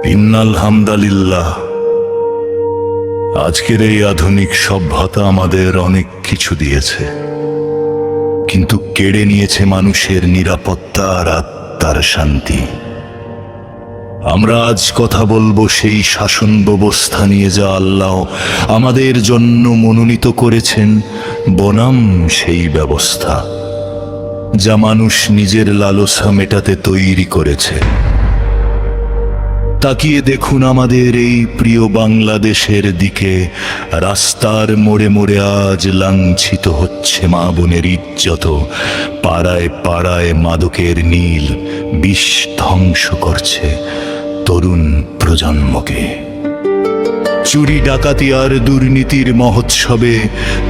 ইন্নাল হামদালিল্লাহ। আজকের এই আধুনিক সভ্যতা আমাদের অনেক কিছু দিয়েছে, কিন্তু কেড়ে নিয়েছে মানুষের নিরাপত্তা আর আত্মার শান্তি। আমরা আজ কথা বলবো সেই শাসন ব্যবস্থা নিয়ে, যা আল্লাহ আমাদের জন্য মনোনীত করেছেন, বনাম সেই ব্যবস্থা যা মানুষ নিজের লালসা মেটাতে তৈরি করেছে। তাকিয়ে দেখুন আমাদের এই প্রিয় বাংলাদেশের দিকে। রাস্তার মোড়ে মোড়ে আজ লাঞ্ছিত হচ্ছে মা বোনের ইজ্জত। পাড়ায় পাড়ায় মাদকের নীল বিষ ধ্বংস করছে তরুণ প্রজন্মকে। চুরি ডাকাতি আর দুর্নীতির মহোৎসবে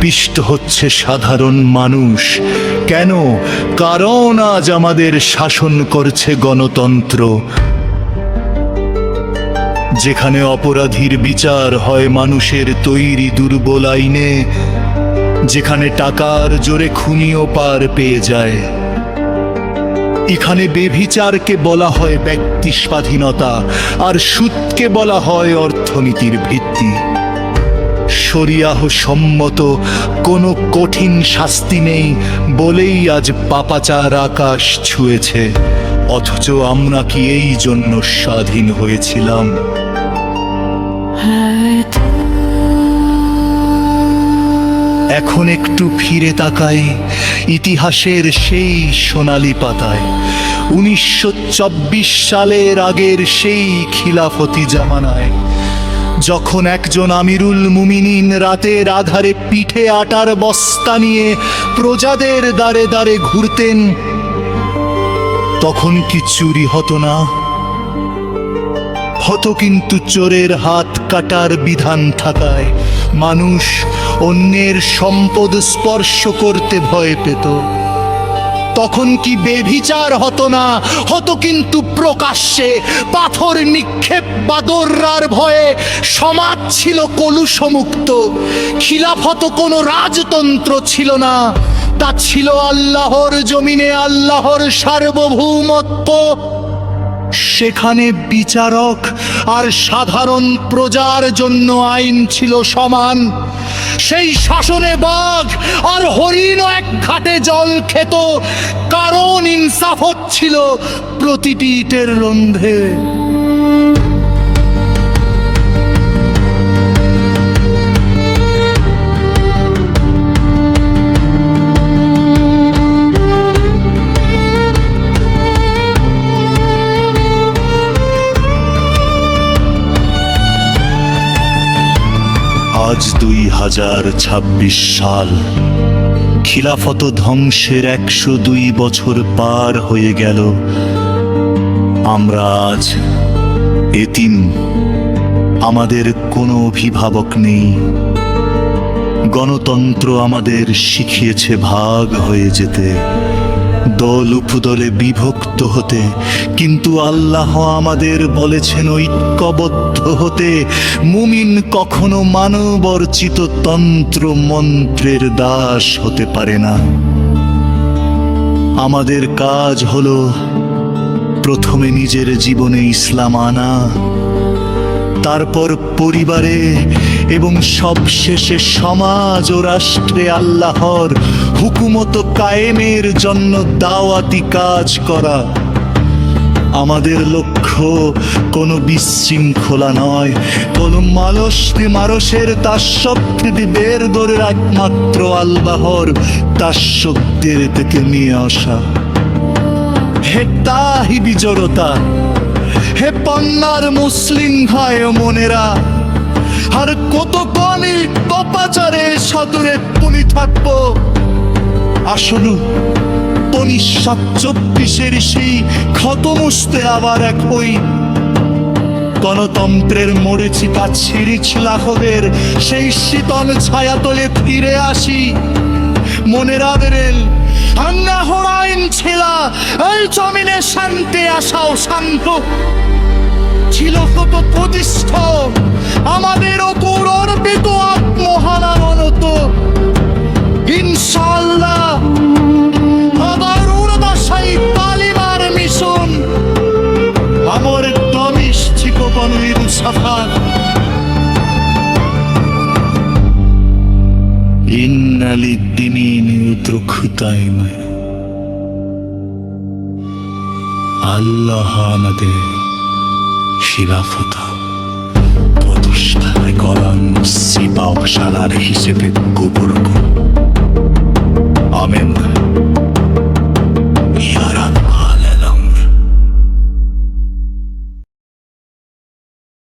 পিষ্ট হচ্ছে সাধারণ মানুষ। কেন? কারণ আজ আমাদের শাসন করছে গণতন্ত্র, যেখানে অপরাধীর বিচার হয় মানুষের তৈরি দুর্বল আইনে, যেখানে টাকার জোরে খুনিও পার পেয়ে যায়। এখানে বেভিচারকে বলা হয় ব্যক্তি স্বাধীনতা, আর সুদকে বলা হয় অর্থনীতির ভিত্তি। শরিয়াহ সম্মত কোনো কঠিন শাস্তি নেই বলেই আজ পাপাচার আকাশ ছুঁয়েছে। অথচ আমরা কি এই জন্য স্বাধীন হয়েছিলাম? এখন একটু ফিরে তাকাই ইতিহাসের সেই সোনালী পাতায়। 1924 সালের আগের সেই খিলাফতি জামানায়, যখন একজন আমিরুল মুমিনিন রাতের আধারে পিঠে আটার বস্তা নিয়ে প্রজাদের দ্বারে দ্বারে ঘুরতেন, তখন কি চুরি হতো না? হতো, কিন্তু চোরের হাত কাটার বিধান থাকায় মানুষ অন্যের সম্পদ স্পর্শ করতে ভয় পেত। তখন কি বেভিচার হতো না? হতো, কিন্তু প্রকাশ্যে। পাথর নিক্ষেপ বা দৌড়ার ভয়ে সমাজ ছিল কলুষমুক্ত। খিলাফত কোনো রাজতন্ত্র ছিল না, তা ছিল আল্লাহর জমিনে আল্লাহর সার্বভৌমত্ব। সেখানে বিচারক আর সাধারণ প্রজার জন্য আইন ছিল সমান। সেই শাসনে বাঘ আর হরিণ এক ঘাটে জল খেত, কারণ ইনসাফ ছিল প্রতিটি ইটের রন্ধে। আজ 2026 সাল, খিলাফত ধ্বংসের 102 বছর পার হয়ে গেল। আমরা আজ এতিম, আমাদের কোনো অভিভাবক নেই। গণতন্ত্র আমাদের শিখিয়েছে ভাগ হয়ে যেতে, দল উপদলে বিভক্ত হতে, কিন্তু আল্লাহ আমাদের বলেছেন ঐক্যবদ্ধ হতে। মুমিন কখনো মানবরচিত তন্ত্র মন্ত্রের দাস হতে পারে না। আমাদের কাজ হলো প্রথমে নিজের জীবনে ইসলাম আনা, তারপর পরিবারে এবং সবশেষে সমাজ ও রাষ্ট্রে আল্লাহর হুকুমত কায়েমের জন্য দাওয়াতি কাজ করা। আমাদের লক্ষ্য কোনো বিশৃঙ্খলা নয়, কোনো মানুষের তার দরের একমাত্র আল্লাহর তার থেকে নিয়ে আসা। হে তাহিবি জড়তা, হে পন্নার মুসলিম ভাই ও বোনেরা, আর কত কনি পাপাচারে সদরে পুনি থাকবো। আসলে 1924 সেই ক্ষত মুছতে আবার এক হই। গণতন্ত্রের মরিচিকা ছিঁড়িছ লাখদের সেই শীতল ছায়াতলে ফিরে আসি। মনে রাখবেন, আল্লাহর আইন ছিল এই জমিনে শান্তি আসাও শান্ত ছিল কত প্রতিষ্ঠ। আমাদের ওপর অর্পিত আত্মহানানত ইনশাআল্লাহ আবার উড়দাশাই তালিমার মিশন আমার দমিশ ঠিক জীবনের সফর ইন্না লিদ্দিনি উতরুখতাইম আল্লাহ আমাদের খিলাফতা প্রতিষ্ঠায় করান সিপাহশালার হিসেবে কবুল করুন। আমেন ইয়া রাব্বাল আলামিন।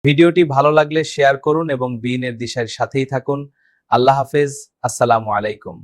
ভিডিওটি ভালো লাগলে শেয়ার করুন এবং বিনের দিশার সাথেই থাকুন। আল্লাহ হাফেজ। আসসালামু আলাইকুম।